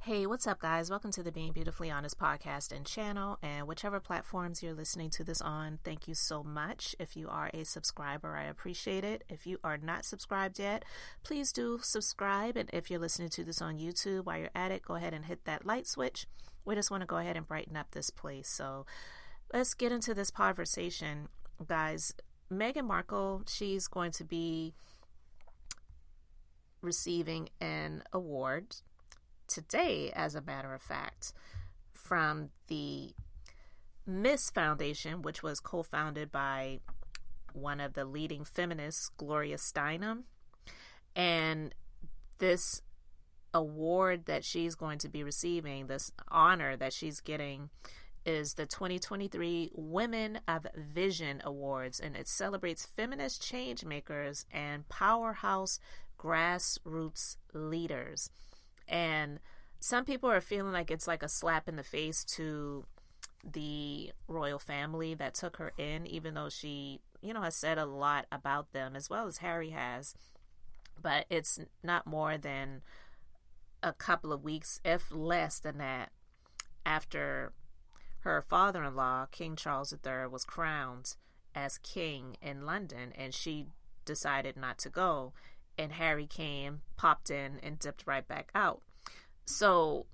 Hey, what's up, guys? Welcome to the Being Beautifully Honest podcast and channel, and whichever platforms you're listening to this on, thank you so much. If you are a subscriber, I appreciate it. If you are not subscribed yet, please do subscribe, and if you're listening to this on YouTube, while you're at it, go ahead and hit that light switch. We just want to go ahead and brighten up this place. So let's get into this conversation, guys. Meghan Markle, she's going to be receiving an award today, as a matter of fact, from the Miss Foundation, which was co-founded by one of the leading feminists, Gloria Steinem. And this award that she's going to be receiving, this honor that she's getting, is the 2023 Women of Vision Awards, and it celebrates feminist change makers and powerhouse grassroots leaders. And some people are feeling like it's like a slap in the face to the royal family that took her in, even though she, has said a lot about them, as well as Harry has. But it's not more than a couple of weeks, if less than that, after her father-in-law, King Charles III, was crowned as king in London, and she decided not to go. And Harry came, popped in, and dipped right back out. So,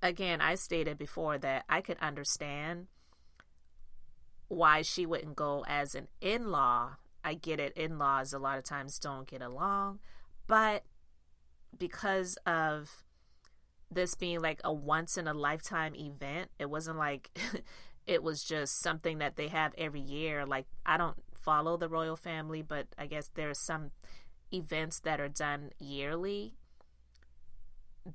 again, I stated before that I could understand why she wouldn't go as an in-law. I get it, in-laws a lot of times don't get along. But because of this being like a once-in-a-lifetime event, it wasn't like it was just something that they have every year. Like, I don't follow the royal family, but I guess there's some events that are done yearly.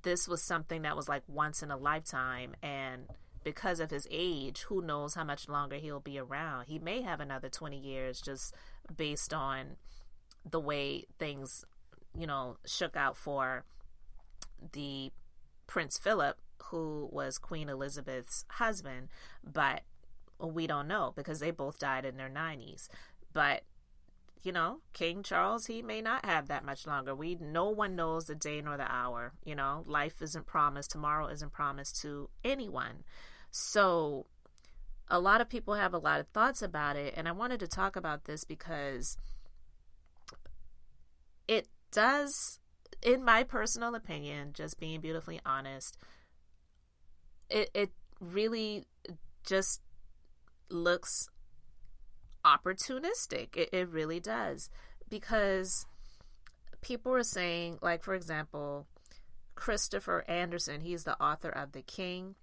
This was something that was like once in a lifetime, and because of his age, who knows how much longer he'll be around. He may have another 20 years just based on the way things, shook out for the Prince Philip, who was Queen Elizabeth's husband, but we don't know because they both died in their 90s. But King Charles, he may not have that much longer. No one knows the day nor the hour. Life isn't promised. Tomorrow isn't promised to anyone. So a lot of people have a lot of thoughts about it. And I wanted to talk about this because it does, in my personal opinion, just being beautifully honest, it really just looks opportunistic. It really does, because people are saying, like, for example, Christopher Anderson, he's the author of The King.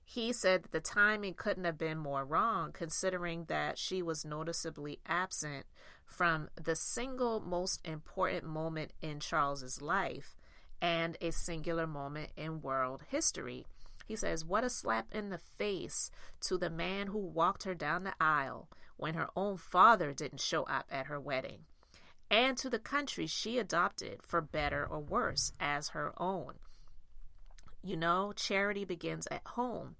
He said that the timing couldn't have been more wrong, considering that she was noticeably absent from the single most important moment in Charles's life and a singular moment in world history. He says, "What a slap in the face to the man who walked her down the aisle when her own father didn't show up at her wedding, and to the country she adopted, for better or worse, as her own. Charity begins at home.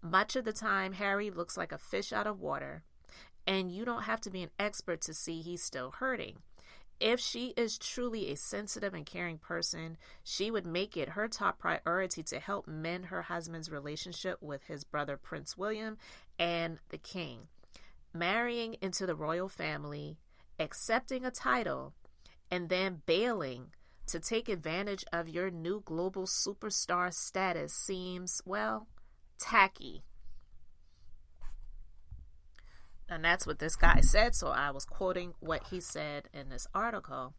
Much of the time, Harry looks like a fish out of water, and you don't have to be an expert to see he's still hurting. If she is truly a sensitive and caring person, she would make it her top priority to help mend her husband's relationship with his brother Prince William and the king. Marrying into the royal family, accepting a title, and then bailing to take advantage of your new global superstar status seems, well, tacky." And that's what this guy said, so I was quoting what he said in this article.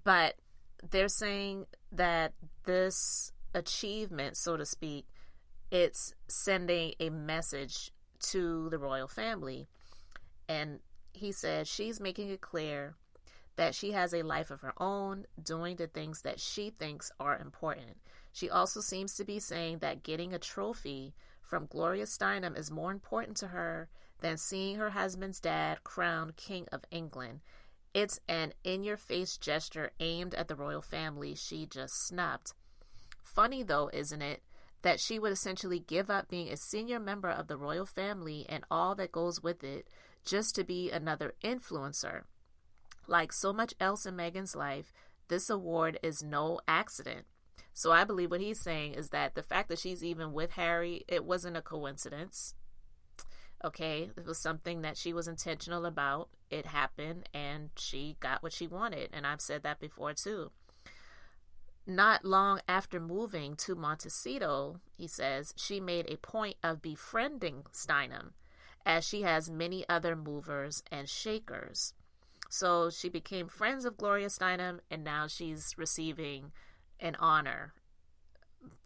But they're saying that this achievement, so to speak, it's sending a message to the royal family. And he said she's making it clear that she has a life of her own, doing the things that she thinks are important. She also seems to be saying that getting a trophy from Gloria Steinem is more important to her than seeing her husband's dad crowned King of England. It's an in-your-face gesture aimed at the royal family she just snubbed. Funny, though, isn't it, that she would essentially give up being a senior member of the royal family and all that goes with it just to be another influencer. Like so much else in Meghan's life, this award is no accident. So I believe what he's saying is that the fact that she's even with Harry, it wasn't a coincidence. Okay, it was something that she was intentional about. It happened and she got what she wanted. And I've said that before too. Not long after moving to Montecito, he says, she made a point of befriending Steinem, as she has many other movers and shakers. So she became friends of Gloria Steinem, and now she's receiving an honor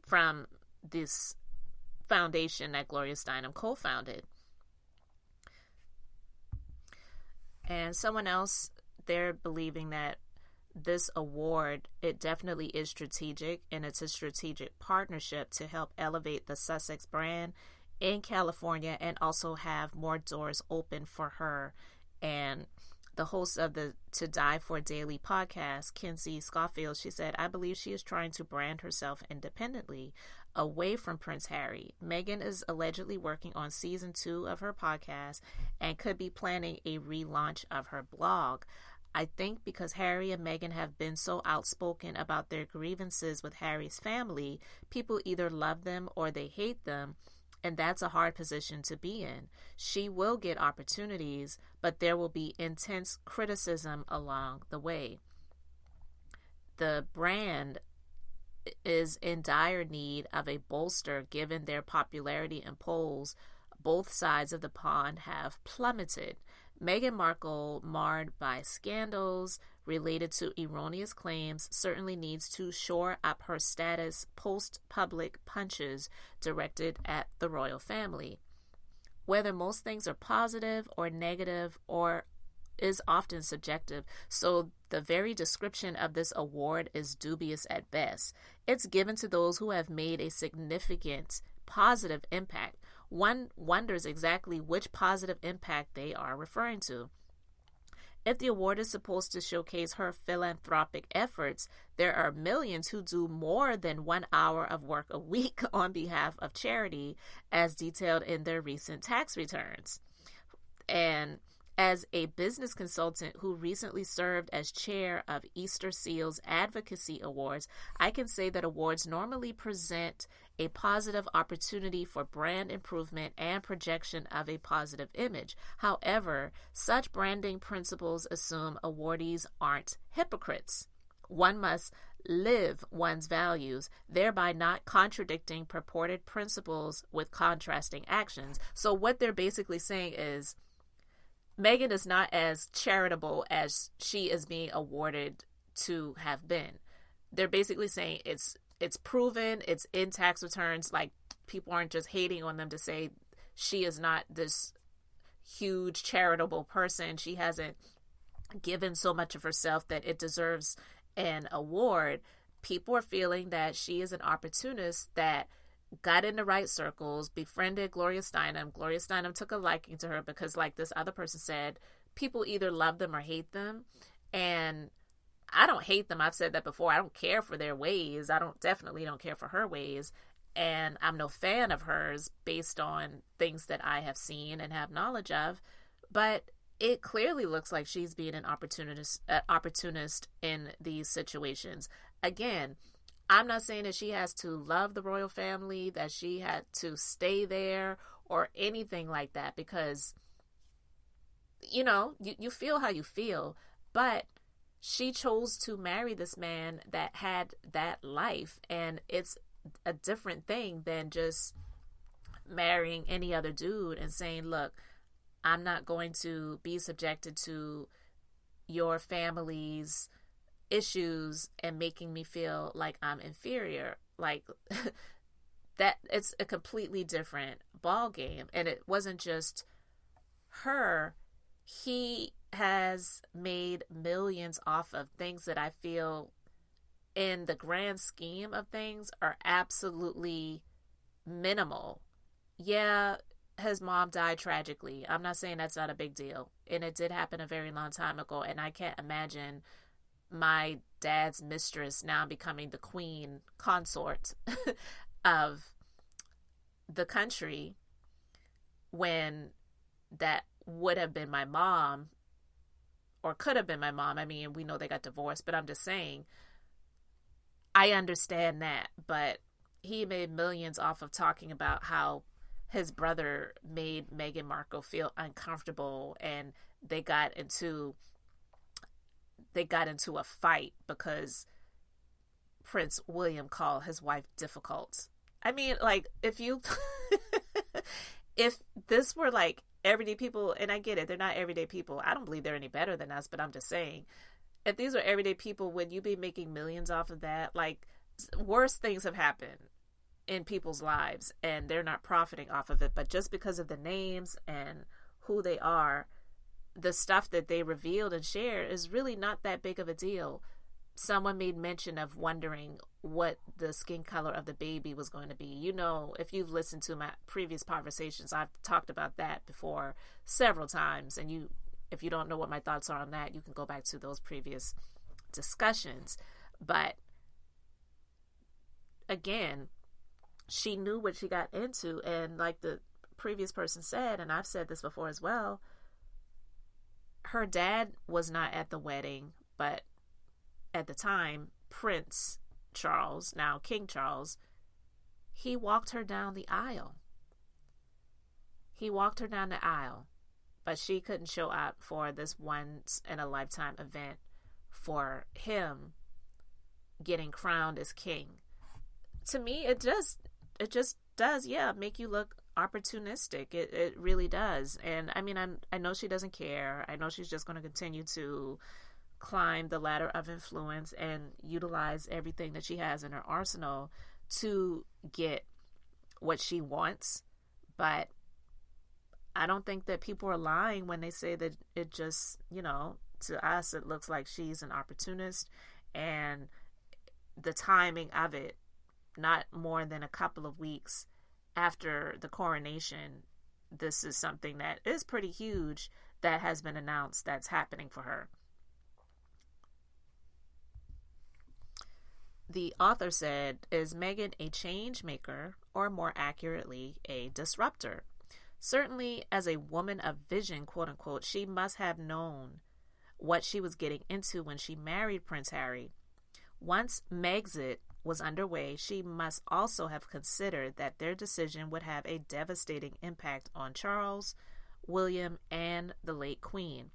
from this foundation that Gloria Steinem co-founded. And someone else, they're believing that this award, it definitely is strategic, and it's a strategic partnership to help elevate the Sussex brand in California and also have more doors open for her. And the host of the To Die For Daily podcast, Kinsey Schofield, she said, I believe she is trying to brand herself independently away from Prince Harry. Meghan is allegedly working on season 2 of her podcast and could be planning a relaunch of her blog. I think because Harry and Meghan have been so outspoken about their grievances with Harry's family, people either love them or they hate them, and that's a hard position to be in. She will get opportunities, but there will be intense criticism along the way. The brand is in dire need of a bolster given their popularity in polls. Both sides of the pond have plummeted. Meghan Markle, marred by scandals related to erroneous claims, certainly needs to shore up her status post-public punches directed at the royal family. Whether most things are positive or negative or is often subjective, so the very description of this award is dubious at best. It's given to those who have made a significant positive impact. One wonders exactly which positive impact they are referring to. If the award is supposed to showcase her philanthropic efforts, there are millions who do more than 1 hour of work a week on behalf of charity, as detailed in their recent tax returns. And as a business consultant who recently served as chair of Easter Seal's Advocacy Awards, I can say that awards normally present a positive opportunity for brand improvement and projection of a positive image. However, such branding principles assume awardees aren't hypocrites. One must live one's values, thereby not contradicting purported principles with contrasting actions. So what they're basically saying is, Meghan is not as charitable as she is being awarded to have been. They're basically saying it's proven, it's in tax returns. Like, people aren't just hating on them to say she is not this huge charitable person. She hasn't given so much of herself that it deserves an award. People are feeling that she is an opportunist that got in the right circles, befriended Gloria Steinem. Gloria Steinem took a liking to her because, like this other person said, people either love them or hate them. And I don't hate them. I've said that before. I don't care for their ways. I definitely don't care for her ways. And I'm no fan of hers based on things that I have seen and have knowledge of. But it clearly looks like she's being an opportunist in these situations. Again, I'm not saying that she has to love the royal family, that she had to stay there or anything like that, because, you know, you feel how you feel, but she chose to marry this man that had that life, and it's a different thing than just marrying any other dude and saying, look, I'm not going to be subjected to your family's issues and making me feel like I'm inferior. Like, that, it's a completely different ball game. And it wasn't just her. He has made millions off of things that I feel in the grand scheme of things are absolutely minimal. Yeah, his mom died tragically. I'm not saying that's not a big deal. And it did happen a very long time ago. And I can't imagine my dad's mistress now becoming the queen consort of the country, when that would have been my mom, or could have been my mom. I mean, we know they got divorced, but I'm just saying, I understand that, but he made millions off of talking about how his brother made Meghan Markle feel uncomfortable, and they got into a fight because Prince William called his wife difficult. I mean, like, if this were like everyday people, and I get it, they're not everyday people. I don't believe they're any better than us, but I'm just saying, if these were everyday people, would you be making millions off of that? Like, worse things have happened in people's lives, and they're not profiting off of it. But just because of the names and who they are, the stuff that they revealed and shared is really not that big of a deal. Someone made mention of wondering what the skin color of the baby was going to be. You know, if you've listened to my previous conversations, I've talked about that before several times. And if you don't know what my thoughts are on that, you can go back to those previous discussions. But again, she knew what she got into. And like the previous person said, and I've said this before as well, her dad was not at the wedding, but at the time, Prince Charles, now King Charles, he walked her down the aisle. But she couldn't show up for this once in a lifetime event for him getting crowned as king. To me, it just does, make you look opportunistic. It really does. And I mean, I know she doesn't care. I know she's just going to continue to climb the ladder of influence and utilize everything that she has in her arsenal to get what she wants. But I don't think that people are lying when they say that it just, to us, it looks like she's an opportunist. And the timing of it, not more than a couple of weeks after the coronation, this is something that is pretty huge that has been announced that's happening for her. The author said, is Meghan a change maker, or more accurately, a disruptor? Certainly, as a woman of vision, quote unquote, she must have known what she was getting into when she married Prince Harry. Once Megxit was underway, she must also have considered that their decision would have a devastating impact on Charles, William, and the late Queen,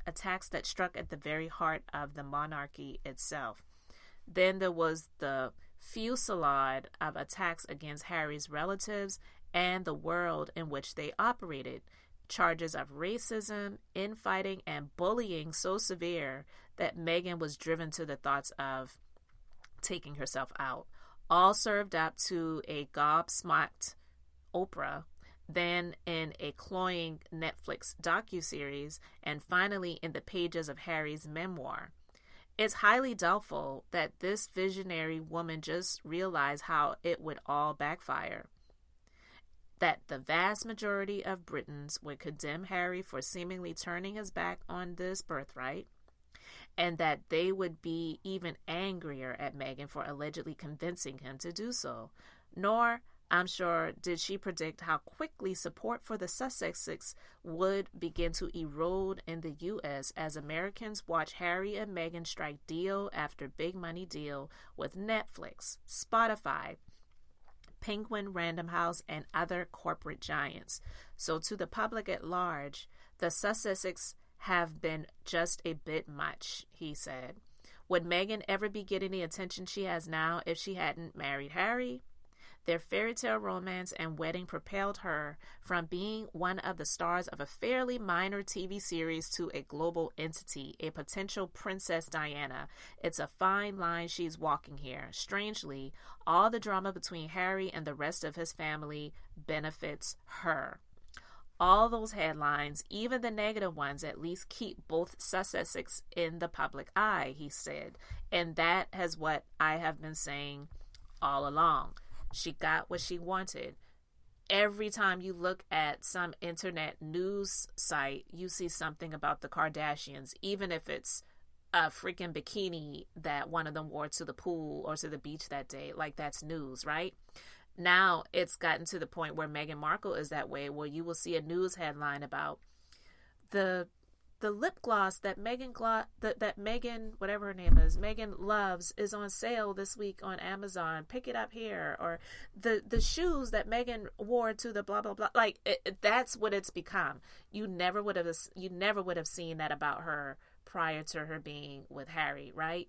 attacks that struck at the very heart of the monarchy itself. Then there was the fusillade of attacks against Harry's relatives and the world in which they operated. Charges of racism, infighting, and bullying so severe that Meghan was driven to the thoughts of taking herself out. All served up to a gobsmacked Oprah, then in a cloying Netflix docuseries, and finally in the pages of Harry's memoir. It's highly doubtful that this visionary woman just realized how it would all backfire. That the vast majority of Britons would condemn Harry for seemingly turning his back on this birthright, and that they would be even angrier at Meghan for allegedly convincing him to do so. Nor, I'm sure, did she predict how quickly support for the Sussexes would begin to erode in the U.S. as Americans watch Harry and Meghan strike deal after big money deal with Netflix, Spotify, Penguin Random House, and other corporate giants. So to the public at large, the Sussexes have been just a bit much, he said. Would Meghan ever be getting the attention she has now if she hadn't married Harry? Their fairy tale romance and wedding propelled her from being one of the stars of a fairly minor TV series to a global entity, a potential Princess Diana. It's a fine line she's walking here. Strangely, all the drama between Harry and the rest of his family benefits her. All those headlines, even the negative ones, at least keep both Sussexes in the public eye, he said. And that is what I have been saying all along. She got what she wanted. Every time you look at some internet news site, you see something about the Kardashians, even if it's a freaking bikini that one of them wore to the pool or to the beach that day. Like, that's news, right? Now it's gotten to the point where Meghan Markle is that way, where you will see a news headline about the the lip gloss that that Meghan, whatever her name is, Meghan loves, is on sale this week on Amazon. Pick it up here. Or the shoes that Meghan wore to the blah blah blah. Like that's what it's become. You never would have seen that about her prior to her being with Harry, right?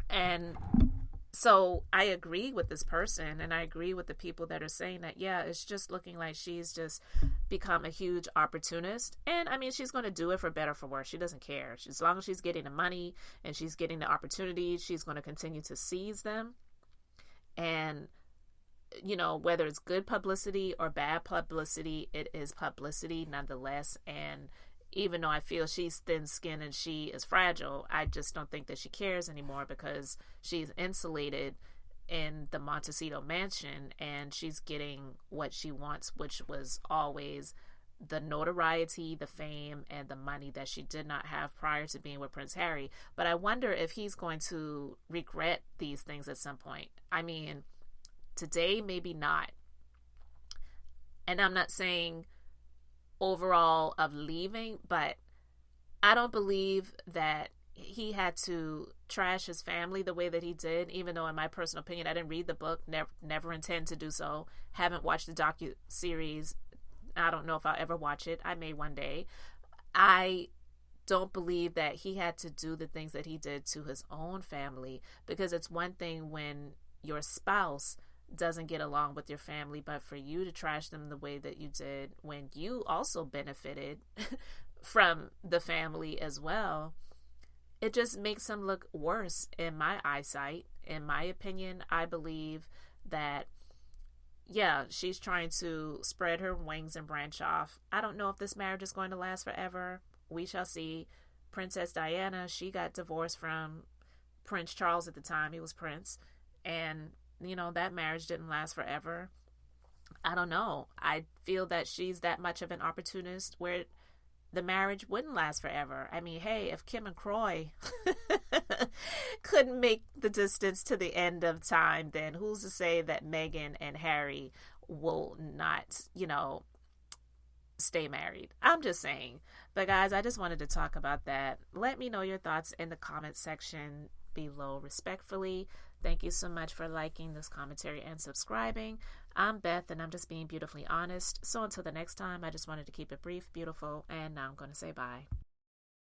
And so I agree with this person, and I agree with the people that are saying that, yeah, it's just looking like she's just become a huge opportunist. And I mean, she's going to do it for better or for worse. She doesn't care. As long as she's getting the money and she's getting the opportunities, she's going to continue to seize them. And, you know, whether it's good publicity or bad publicity, it is publicity nonetheless. And even though I feel she's thin-skinned and she is fragile, I just don't think that she cares anymore, because she's insulated in the Montecito mansion and she's getting what she wants, which was always the notoriety, the fame, and the money that she did not have prior to being with Prince Harry. But I wonder if he's going to regret these things at some point. I mean, today, maybe not. And I'm not saying overall of leaving, but I don't believe that he had to trash his family the way that he did, even though in my personal opinion, I didn't read the book, never intend to do so, haven't watched the docu-series. I don't know if I'll ever watch it. I may one day. I don't believe that he had to do the things that he did to his own family, because it's one thing when your spouse doesn't get along with your family, but for you to trash them the way that you did when you also benefited from the family as well, it just makes him look worse in my eyesight. In my opinion, I believe that, yeah, she's trying to spread her wings and branch off. I don't know if this marriage is going to last forever. We shall see. Princess Diana, she got divorced from Prince Charles at the time. He was Prince. And you know, that marriage didn't last forever. I don't know. I feel that she's that much of an opportunist where the marriage wouldn't last forever. I mean, hey, if Kim and Croy couldn't make the distance to the end of time, then who's to say that Meghan and Harry will not, you know, stay married? I'm just saying. But guys, I just wanted to talk about that. Let me know your thoughts in the comment section below respectfully. Thank you so much for liking this commentary and subscribing. I'm Beth, and I'm just being beautifully honest. So until the next time, I just wanted to keep it brief, beautiful, and now I'm going to say bye.